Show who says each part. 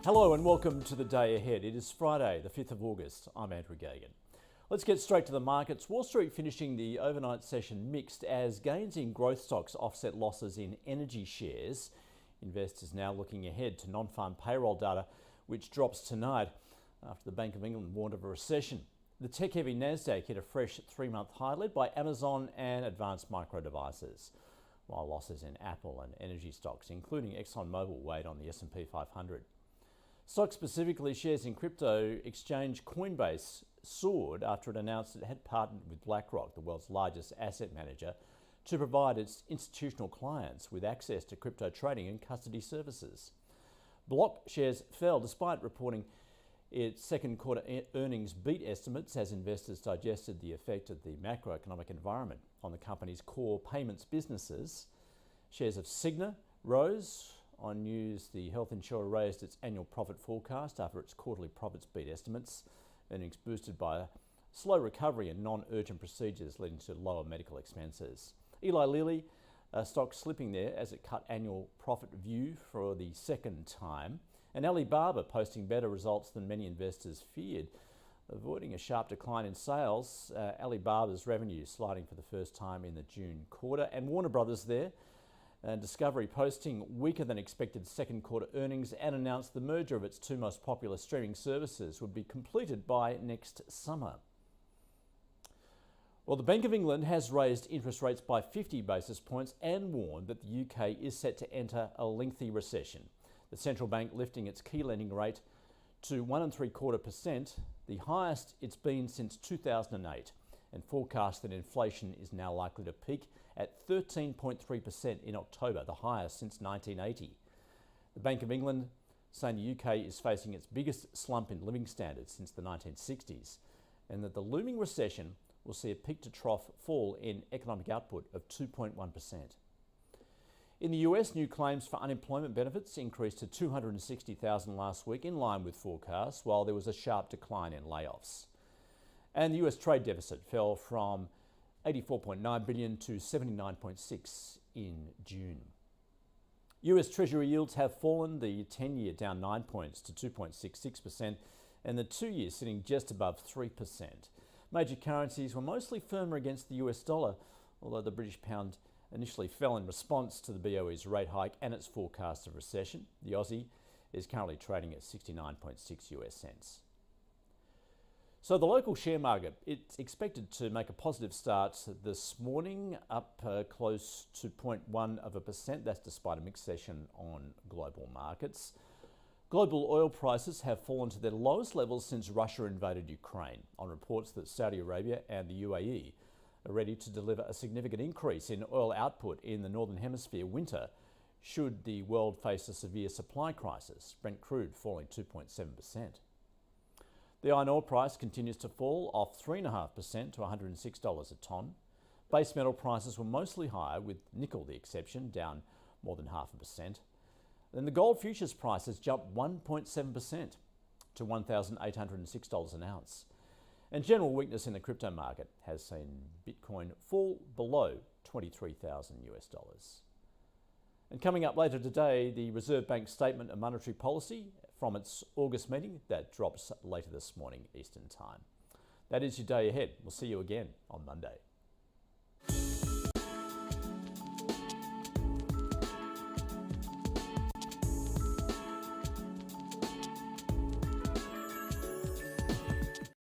Speaker 1: Hello and welcome to the day ahead. It is Friday, the 5th of August. I'm Andrew Gagan. Let's get straight to the markets. Wall Street finishing the overnight session mixed as gains in growth stocks offset losses in energy shares. Investors now looking ahead to non-farm payroll data, which drops tonight after the Bank of England warned of a recession. The tech-heavy Nasdaq hit a fresh 3-month high led by Amazon and Advanced Micro Devices, while losses in Apple and energy stocks, including ExxonMobil, weighed on the S&P 500. Stocks specifically, shares in crypto exchange Coinbase soared after it announced it had partnered with BlackRock, the world's largest asset manager, to provide its institutional clients with access to crypto trading and custody services. Block shares fell despite reporting its second quarter earnings beat estimates as investors digested the effect of the macroeconomic environment on the company's core payments businesses. Shares of Cigna rose on news the health insurer raised its annual profit forecast after its quarterly profits beat estimates, earnings boosted by a slow recovery in non-urgent procedures leading to lower medical expenses. Eli Lilly, a stock slipping there as it cut annual profit view for the second time, and Alibaba posting better results than many investors feared. Avoiding a sharp decline in sales, Alibaba's revenue sliding for the first time in the June quarter, and Warner Brothers there, Discovery posting weaker than expected second quarter earnings and announced the merger of its two most popular streaming services would be completed by next summer. Well, the Bank of England has raised interest rates by 50 basis points and warned that the UK is set to enter a lengthy recession. The central bank lifting its key lending rate to 1.75%, the highest it's been since 2008, and forecast that inflation is now likely to peak at 13.3% in October, the highest since 1980. The Bank of England saying the UK is facing its biggest slump in living standards since the 1960s, and that the looming recession will see a peak to trough fall in economic output of 2.1%. In the US, new claims for unemployment benefits increased to 260,000 last week, in line with forecasts, while there was a sharp decline in layoffs. And the US trade deficit fell from $84.9 billion to $79.6 in June. US Treasury yields have fallen, the 10-year down 9 points to 2.66%, and the 2-year sitting just above 3%. Major currencies were mostly firmer against the US dollar, although the British pound initially fell in response to the BOE's rate hike and its forecast of recession. The Aussie is currently trading at 69.6 US cents. So the local share market, it's expected to make a positive start this morning, up close to 0.1%. That's despite a mixed session on global markets. Global oil prices have fallen to their lowest levels since Russia invaded Ukraine, on reports that Saudi Arabia and the UAE are ready to deliver a significant increase in oil output in the Northern Hemisphere winter, should the world face a severe supply crisis, Brent crude falling 2.7%. The iron ore price continues to fall, off 3.5% to $106 a tonne. Base metal prices were mostly higher, with nickel the exception, down more than 0.5%. Then the gold futures prices jumped 1.7% to $1,806 an ounce. And general weakness in the crypto market has seen Bitcoin fall below 23,000 US dollars. And coming up later today, the Reserve Bank statement of monetary policy from its August meeting that drops later this morning Eastern Time. That is your day ahead. We'll see you again on Monday.